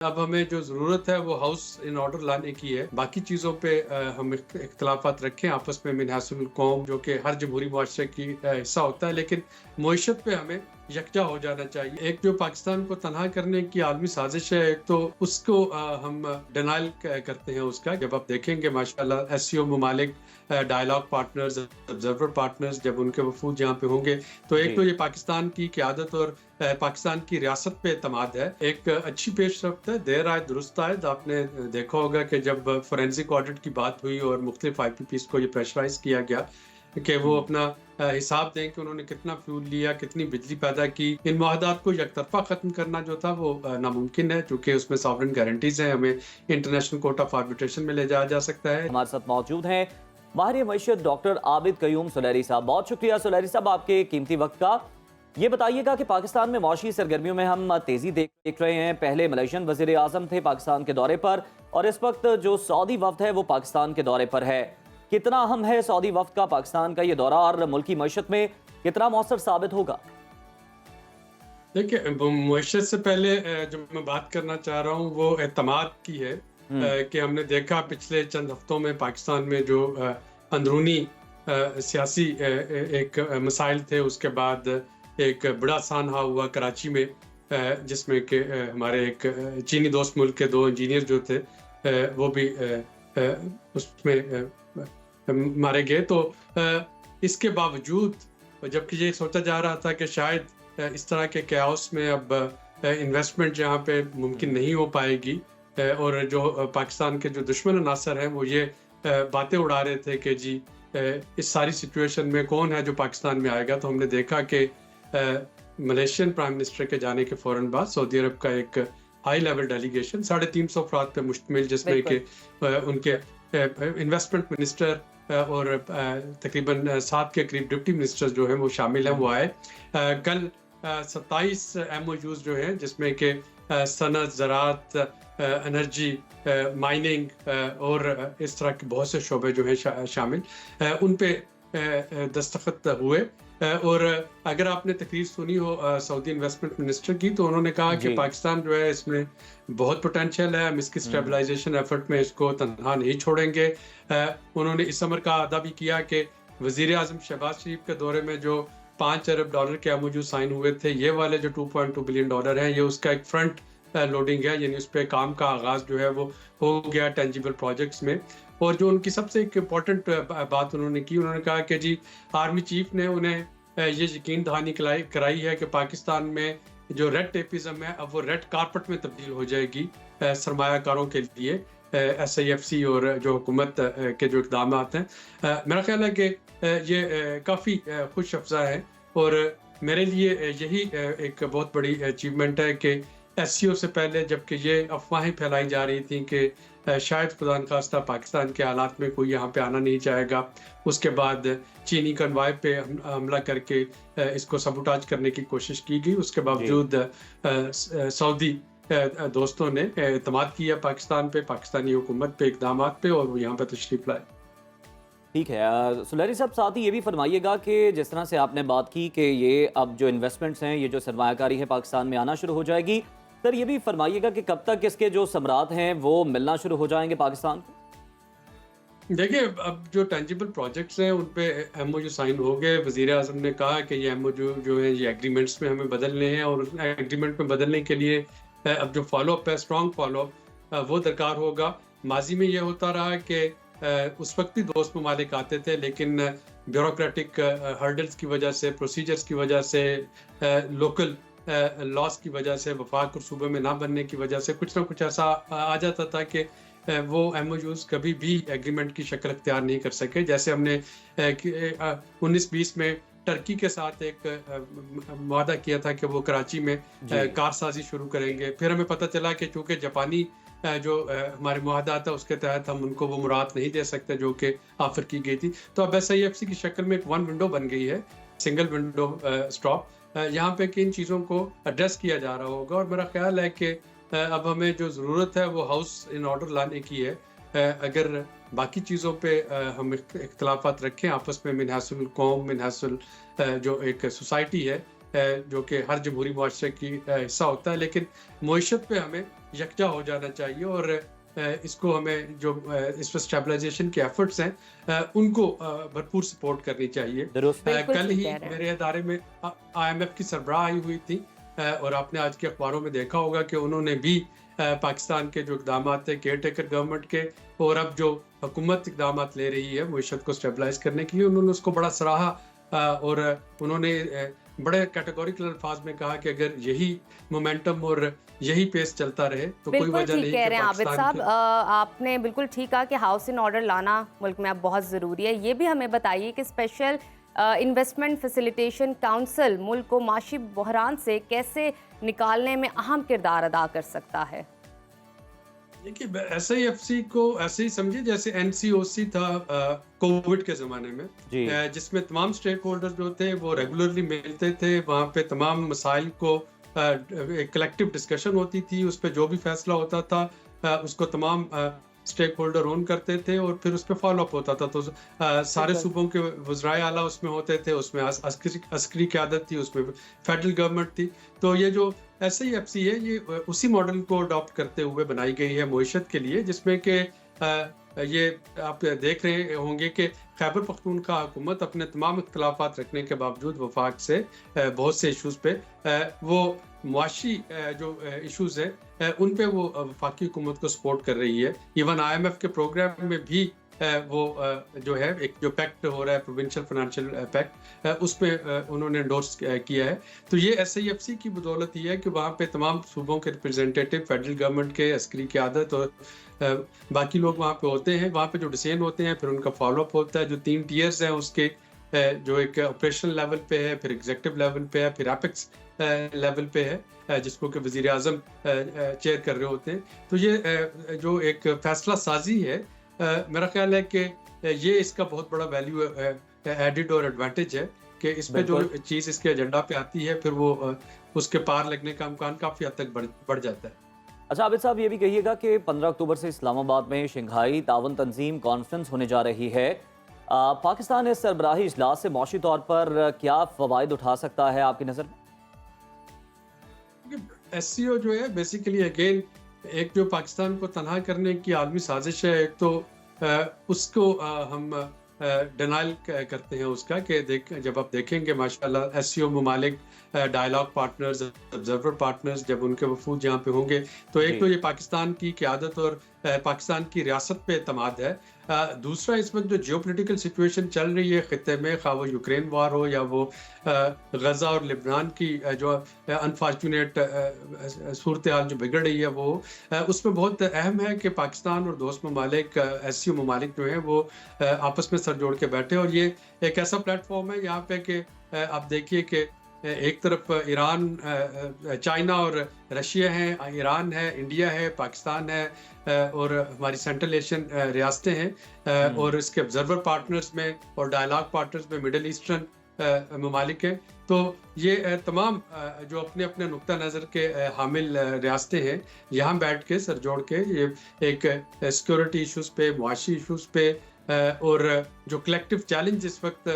अब हमें जो ज़रूरत है वो हाउस इन ऑर्डर लाने की है। बाकी चीज़ों पे हम इख्तलाफात रखें आपस में मिनहासुल कौम, जो कि हर जमहूरी मुआशरे की हिस्सा होता है, लेकिन मईशत पे हमें यकजा हो जाना चाहिए। एक जो पाकिस्तान को तनहा करने की आलमी साजिश है, एक तो उसको हम डिनाइल करते हैं उसका। जब आप देखेंगे माशाल्लाह एससीओ ममालिक, डायलॉग पार्टनर्स, ऑब्जर्वर पार्टनर्स जब उनके वफूद यहाँ पे होंगे, तो एक जी। तो ये पाकिस्तान की क़यादत और पाकिस्तान की रियासत पे एतमाद है। एक अच्छी पेशरफ्त है, देर आए दुरुस्त आए। आपने देखा होगा कि जब फोरेंसिक ऑडिट की बात हुई और मुख्तलिफ आईपीपीज़ को ये प्रेशराइज किया गया कि वो हुँ। अपना हिसाब दें कि उन्होंने कितना फ्यूल लिया, कितनी बिजली पैदा की। इन मुआहदात को यकतरफा ख़त्म करना जो था वो नामुमकिन है, चूँकि उसमें सॉवरेन गारंटीज़ हैं। हमें इंटरनेशनल कोर्ट ऑफ आर्बिट्रेशन में ले जाया जा सकता है। हमारे साथ मौजूद हैं माहिर मईशत डॉक्टर आबिद कयूम सुलहरी साहब। बहुत शुक्रिया सुलहरी साहब आपके कीमती वक्त का। ये बताइएगा कि पाकिस्तान में मौशी सरगर्मियों में हम तेजी देख रहे हैं। पहले मलेशियन वजीर आजम थे पाकिस्तान के दौरे पर, और इस वक्त जो सऊदी वफ्द है वो पाकिस्तान के दौरे पर है। कितना अहम है सऊदी वफ्द का पाकिस्तान का ये दौरा, और मुल्की मईशत में कितना मौसर साबित होगा? देखिए, मुआशरत से पहले जो मैं बात करना चाह रहा हूँ वो एतमाद की है। हम्म। कि हमने देखा पिछले चंद हफ्तों में पाकिस्तान में जो अंदरूनी सियासी एक मसाइल थे, उसके बाद एक बड़ा सानहा हुआ कराची में, जिसमें कि हमारे एक चीनी दोस्त मुल्क के 2 इंजीनियर जो थे वो भी उसमें मारे गए। तो इसके बावजूद, जबकि ये सोचा जा रहा था कि शायद इस तरह के कैओस में अब इन्वेस्टमेंट जहाँ पे मुमकिन नहीं हो पाएगी, और जो पाकिस्तान के जो दुश्मन अनासर हैं वो ये बातें उड़ा रहे थे कि जी इस सारी सिचुएशन में कौन है जो पाकिस्तान में आएगा। तो हमने देखा कि मलेशियन प्राइम मिनिस्टर के जाने के फ़ौरन बाद सऊदी अरब का एक हाई लेवल डेलीगेशन 350 अफराद पे मुश्तमिल, जिसमें कि उनके इन्वेस्टमेंट मिनिस्टर और तकरीबन 7 के करीब डिप्टी मिनिस्टर्स जो हैं वो शामिल हैं, वो आए। कल 27 एमओयूज़ जो हैं, जिसमें कि सनत, ज़राअत, एनर्जी, माइनिंग और इस तरह के बहुत से शोबे जो हैं शामिल, उन पे दस्तखत हुए। और अगर आपने तकरीर सुनी हो सऊदी इन्वेस्टमेंट मिनिस्टर की, तो उन्होंने कहा कि जी। पाकिस्तान जो है इसमें बहुत पोटेंशियल है, हम इसकी स्टेबलाइजेशन एफर्ट में इसको तनहा नहीं छोड़ेंगे। उन्होंने इस अमर का अदा भी किया कि वज़ीर आज़म शहबाज शरीफ के दौरे में जो $5 अरब के एमओयू साइन हुए थे, ये वाले जो $2.2 बिलियन हैं, ये उसका एक फ्रंट लोडिंग है, यानी उस पे काम का आगाज़ जो है वो हो गया टेंजिबल प्रोजेक्ट्स में। और जो उनकी सबसे एक इम्पॉर्टेंट बात उन्होंने की, उन्होंने कहा कि जी आर्मी चीफ ने उन्हें ये यकीन दहानी कराई है कि पाकिस्तान में जो रेड टेपिज्म है, अब वो रेड कारपेट में तब्दील हो जाएगी सरमायाकारों के लिए। SIFC और जो हुकूमत के जो इक़दाम हैं, मेरा ख्याल है कि ये काफ़ी खुश अफज़ा है। और मेरे लिए यही एक बहुत बड़ी अचीवमेंट है कि SCO से पहले, जबकि ये अफवाहें फैलाई जा रही थी कि शायद खुदा न खास्ता पाकिस्तान के हालात में कोई यहाँ पे आना नहीं चाहेगा, उसके बाद चीनी कन्वाय पे हमला करके इसको सबोटाज करने की कोशिश की गई। उसके बावजूद सऊदी दोस्तों ने एतमाद किया पाकिस्तान पे, पाकिस्तानी हुकूमत पे, इक़दामात पे, और वो यहाँ पे तशरीफ़ लाए। ठीक है सुलहरी साहब, साथ ही ये भी फरमाइएगा कि जिस तरह से आपने बात की कि ये अब जो इन्वेस्टमेंट्स हैं, ये जो सरमायाकारी है पाकिस्तान में आना शुरू हो जाएगी, सर ये भी फरमाइएगा कि कब तक इसके जो समरात हैं वो मिलना शुरू हो जाएंगे पाकिस्तान को? देखिए, अब जो टेंजिबल प्रोजेक्ट्स हैं उन पे एमओयू साइन हो गए। वज़ीर आज़म ने कहा कि ये एमओयू जो है ये एग्रीमेंट्स में हमें बदलने हैं, और उस एग्रीमेंट में बदलने के लिए अब जो फॉलोअप है, स्ट्रॉन्ग फॉलोअप, वो दरकार होगा। माजी में ये होता रहा कि उस वक्त भी दोस्त ममालिक आते थे, लेकिन ब्यूरोक्रेटिक हर्डल्स की वजह से, प्रोसीजर्स की वजह से, लोकल लॉस की वजह से, वफाक और सूबे में ना बनने की वजह से कुछ ना कुछ ऐसा आ जाता था कि वो एमओयूज़ कभी भी एग्रीमेंट की शक्ल अख्तियार नहीं कर सके। जैसे हमने 19-20 में टर्की के साथ एक वादा किया था कि वो कराची में कारसाजी शुरू करेंगे। फिर हमें पता चला कि चूँकि जापानी जो हमारे मुआहदात है उसके तहत हम उनको वो मुराद नहीं दे सकते जो कि ऑफर की गई थी। तो अब SIFC की शक्ल में एक वन विंडो बन गई है, सिंगल विंडो स्टॉप, यहाँ पे किन चीज़ों को एड्रेस किया जा रहा होगा। और मेरा ख्याल है कि अब हमें जो ज़रूरत है वो हाउस इन ऑर्डर लाने की है। अगर बाकी चीज़ों पे हम इख्तलाफात रखें आपस में, मिनहासुल कौम, मिनहासुल जो एक सोसाइटी है, जो कि हर जमहूरी मुआशरे की हिस्सा होता है, लेकिन मईशत पे हमें यकजा हो जाना चाहिए और इसको हमें जो इस पर स्टेबलाइजेशन के एफर्ट्स हैं उनको भरपूर सपोर्ट करनी चाहिए। दुरुस्त। बिल्कुल कल ठीक ही कह रहे हैं। मेरे इदारे में IMF की सरबराह आई हुई थी और आपने आज के अखबारों में देखा होगा कि उन्होंने भी पाकिस्तान के जो इकदाम थे केयर टेकर गवर्नमेंट के और अब जो हुकूमत इकदाम ले रही है मईशत को स्टेबलाइज करने के लिए, उन्होंने उसको बड़ा सराहा और उन्होंने बड़े कैटेगोरिकल अल्फाज में कहा कि अगर यही मोमेंटम और यही पेस चलता रहे तो कोई बिल्कुल वजह ठीक नहीं कह कि रहे हैं आबिद पाकिस्तान साहब। आपने बिल्कुल ठीक कहा कि हाउस इन ऑर्डर लाना मुल्क में अब बहुत ज़रूरी है। ये भी हमें बताइए कि स्पेशल इन्वेस्टमेंट फैसिलिटेशन काउंसिल मुल्क को माशी बहरान से कैसे निकालने में अहम किरदार अदा कर सकता है? देखिए SIFC को ऐसे ही समझिए जैसे NCOC था कोविड के ज़माने में, जी। जिसमें तमाम स्टेक होल्डर्स जो थे वो रेगुलरली मिलते थे, वहाँ पे तमाम मसाइल को एक कलेक्टिव डिस्कशन होती थी, उस पर जो भी फैसला होता था उसको तमाम स्टेक होल्डर ओन करते थे और फिर उस पर फॉलो अप होता था। तो सारे सूबों के वज़राए आला उसमें होते थे, उसमें अस्करी क़यादत थी, उसमें फेडरल गवर्नमेंट थी। तो ये जो SIFC है ये उसी मॉडल को अडॉप्ट करते हुए बनाई गई है मईशत के लिए, जिसमें कि ये आप देख रहे होंगे कि खैबर पख्तूनख्वा हुकूमत अपने तमाम इख्तलाफात रखने के बावजूद वफाक से बहुत से इशूज़ पे वो मुआशी जो इशूज़ है उन पे वो वफाकी हुकूमत को सपोर्ट कर रही है। इवन IMF के प्रोग्राम में भी वो जो है एक जो पैक्ट हो रहा है प्रोविंशियल फाइनेंशियल पैक्ट उसमें उन्होंने एंडोर्स किया है। तो ये SIFC की बदौलत ही है कि वहाँ पे तमाम सूबों के रिप्रेजेंटेटिव फेडरल गवर्नमेंट के अस्करी क़यादत और बाकी लोग वहाँ पे होते हैं, वहाँ पे जो डिसीजन होते हैं फिर उनका फॉलोअप होता है। जो 3 टीयर्स हैं उसके जो एक ऑपरेशनल लेवल पे है, फिर एग्जीक्यूटिव लेवल पे है, फिर एपेक्स लेवल पे है जिसको कि वज़ीर आज़म चेयर कर रहे होते हैं। तो ये जो एक फैसला साजी है मेरा ख्याल है कि ये इसका बहुत बड़ा वैल्यू एडिड और एडवांटेज है कि इस पे जो चीज़ इसके एजेंडा पे आती है फिर वो उसके पार लगने का इम्कान काफ़ी हद तक बढ़ जाता है। अच्छा आबिद साहब, ये भी कहिएगा कि 15 अक्टूबर से इस्लामाबाद में शंघाई तावन तंजीम कॉन्फ्रेंस होने जा रही है। पाकिस्तान इस सरबराही इजलास से मौशी तौर पर क्या फ़वाइद उठा सकता है आपकी नज़र में? SCO जो है बेसिकली अगेन एक जो पाकिस्तान को तनहा करने की आलमी साजिश है, एक तो उसको हम डिनाइल करते हैं उसका कि जब आप देखेंगे माशाल्लाह SCO ममालिक डायलॉग पार्टनर्स, ऑब्जर्वर पार्टनर्स जब उनके वफूद यहाँ पे होंगे तो एक तो ये पाकिस्तान की क़यादत और पाकिस्तान की रियासत पे एतमाद है। दूसरा इस वक्त जो जियोपॉलिटिकल सिचुएशन चल रही है ख़ित्ते में, खा वो यूक्रेन वार हो या वो गज़ा और लिबनान की जो अनफॉर्चुनेट सूरत हाल जो बिगड़ रही है वो उसमें बहुत अहम है कि पाकिस्तान और दोस्त ममालिक SCO ममालिक जो हैं वो आपस में सर जोड़ के बैठे। और ये एक ऐसा प्लेटफॉर्म है यहाँ पे कि आप देखिए कि एक तरफ ईरान, चाइना और रशिया है, ईरान है, इंडिया है, पाकिस्तान है और हमारी सेंट्रल एशियन रियासतें हैं और इसके ऑब्जर्वर पार्टनर्स में और डायलॉग पार्टनर्स में मिडल ईस्टर्न ममालिक हैं। तो ये तमाम जो अपने अपने नुक्ता नज़र के हामिल रियासतें हैं यहाँ बैठ के सर जोड़ के ये एक सिक्योरिटी इशूज़ पे, मुआशी इशूज़ पे और जो कलेक्टिव चैलेंज इस वक्त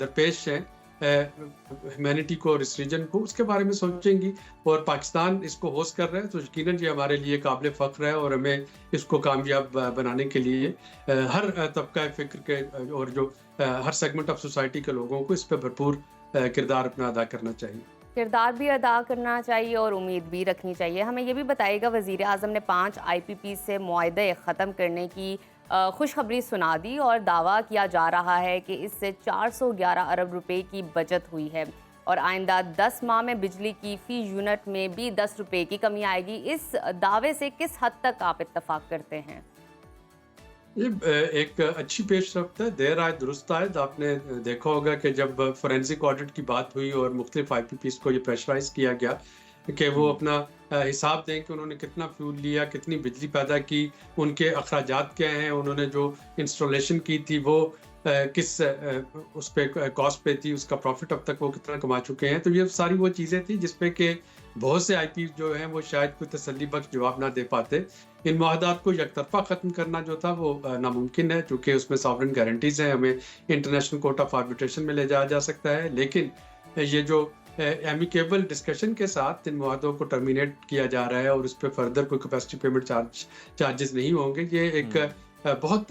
दरपेश हैं ह्यूमैनिटी को और इस रीजन को, उसके बारे में सोचेंगी और पाकिस्तान इसको होस्ट कर रहा है तो यकीनन ये हमारे लिए काबिल फ़ख्र है और हमें इसको कामयाब बनाने के लिए हर तबका फ़िक्र के और जो हर सेगमेंट ऑफ सोसाइटी के लोगों को इस पर भरपूर किरदार अपना अदा करना चाहिए। किरदार भी अदा करना चाहिए और उम्मीद भी रखनी चाहिए। हमें ये भी बताइएगा, वज़ीर आज़म ने 5 IPP से मुआहदे ख़त्म करने की खुशखबरी सुना दी और दावा किया जा रहा है कि इससे 411 अरब रुपए की बचत हुई है और आइंदा 10 माह में बिजली की फ़ी यूनिट में भी 10 रुपए की कमी आएगी। इस दावे से किस हद तक आप इत्तफाक करते हैं? ये एक अच्छी पेशरफ्त है, देर आए दुरुस्त आए। आपने देखा होगा कि जब फोरेंसिक ऑडिट की बात हुई और मुख्तलिफ IPPs को ये प्रेशराइज किया गया कि वो अपना हिसाब दें कि उन्होंने कितना फ्यूल लिया, कितनी बिजली पैदा की, उनके अखराजात क्या हैं, उन्होंने जो इंस्टॉलेशन की थी वो किस उस पे कॉस्ट पे थी, उसका प्रॉफिट अब तक वो कितना कमा चुके हैं। तो ये सारी वो चीज़ें थी जिसपे कि बहुत से IP जो हैं वो शायद कोई तसल्ली बख्श जवाब ना दे पाते। इन मुआहदात को यकतरफा ख़त्म करना जो था वो नामुमकिन है क्योंकि उसमें सॉवरेन गारंटीज़ हैं, हमें इंटरनेशनल कोर्ट ऑफ आर्बिट्रेशन में ले जाया जा सकता है। लेकिन ये जो एमिकेबल डिस्कशन के साथ इन मुआहदों को टर्मिनेट किया जा रहा है और उस पर फर्दर कोई कैपेसिटी पेमेंट चार्जेस नहीं होंगे। ये एक बहुत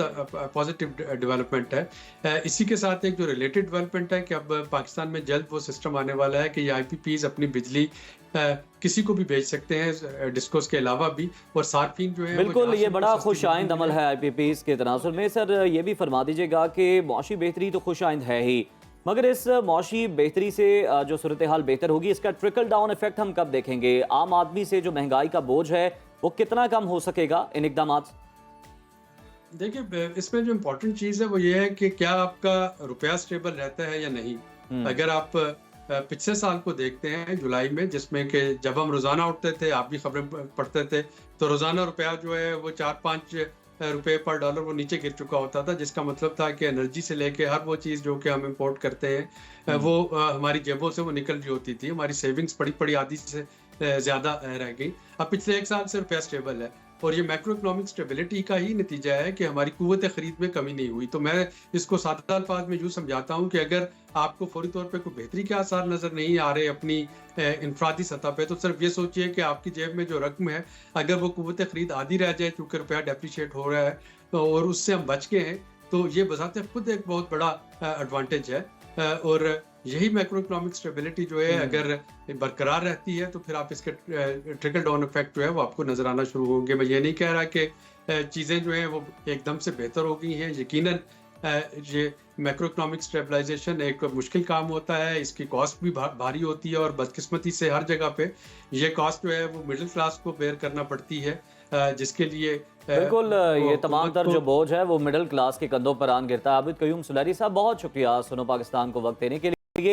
पॉजिटिव डेवलपमेंट है। इसी के साथ एक जो रिलेटेड डेवलपमेंट है कि अब पाकिस्तान में जल्द वो सिस्टम आने वाला है कि ये IPPs अपनी बिजली किसी को भी भेज सकते हैं डिस्कोस के अलावा भी, और सार्फिन जो है बिल्कुल ये बड़ा खुश आइंद अमल है IPPs के तनासुर में। सर ये भी फरमा दीजिएगा कि मौशी बेहतरी तो खुश आइंद है ही, मगर इस मौशी बेहतरी से जो सूरत हाल बेहतर होगी, इसका ट्रिकल डाउन इफेक्ट हम कब देखेंगे? आम आदमी से जो महंगाई का बोझ है वो कितना कम हो सकेगा इन इकदाम? देखिए, इसमें जो इम्पोर्टेंट चीज़ है वो ये है कि क्या आपका रुपया स्टेबल रहता है या नहीं। अगर आप पिछले साल को देखते हैं जुलाई में, जिसमें कि जब हम रोज़ाना उठते थे, आप भी खबरें पढ़ते थे, तो रोज़ाना रुपया जो है वो 4-5 रुपए पर डॉलर वो नीचे गिर चुका होता था, जिसका मतलब था कि एनर्जी से लेके हर वो चीज़ जो कि हम इंपोर्ट करते हैं वो हमारी जेबों से वो निकल रही होती थी। हमारी सेविंग्स बड़ी आधी से ज़्यादा रह गई। अब पिछले 1 साल से रुपया स्टेबल है और ये मैक्रो इकोनॉमिक स्टेबिलिटी का ही नतीजा है कि हमारी कुव्वत खरीद में कमी नहीं हुई। तो मैं इसको सादा अल्फाज में यूँ समझाता हूँ कि अगर आपको फौरी तौर पे कोई बेहतरी के आसार नज़र नहीं आ रहे अपनी इनफरादी सतह पे, तो सिर्फ ये सोचिए कि आपकी जेब में जो रकम है, अगर वो कुव्वत खरीद आधी रह जाए क्योंकि रुपया डेप्रिशिएट हो रहा है तो और उससे हम बच गए हैं, तो ये बजाते खुद एक बहुत बड़ा एडवांटेज है। और यही मैक्रो इकोनॉमिक स्टेबिलिटी जो है अगर बरकरार रहती है तो फिर आप इसके ट्रिकल डाउन इफेक्ट जो है वो आपको नजर आना शुरू होंगे। मैं ये नहीं कह रहा कि चीज़ें जो हैं वो एकदम से बेहतर हो गई हैं। यकीनन ये मैक्रो इकोनॉमिक स्टेबलाइजेशन एक मुश्किल काम होता है, इसकी कॉस्ट भी भारी होती है और बदकिस्मती से हर जगह पे ये कॉस्ट जो है वो मिडिल क्लास को बेयर करना पड़ती है, जिसके लिए बिल्कुल ये तमाम तर जो बोझ है वो मिडिल क्लास के कंधों पर आन गिरता है। आबिद कयूम सुलैरी साहब, बहुत शुक्रिया सुनो पाकिस्तान को वक्त देने के लिए।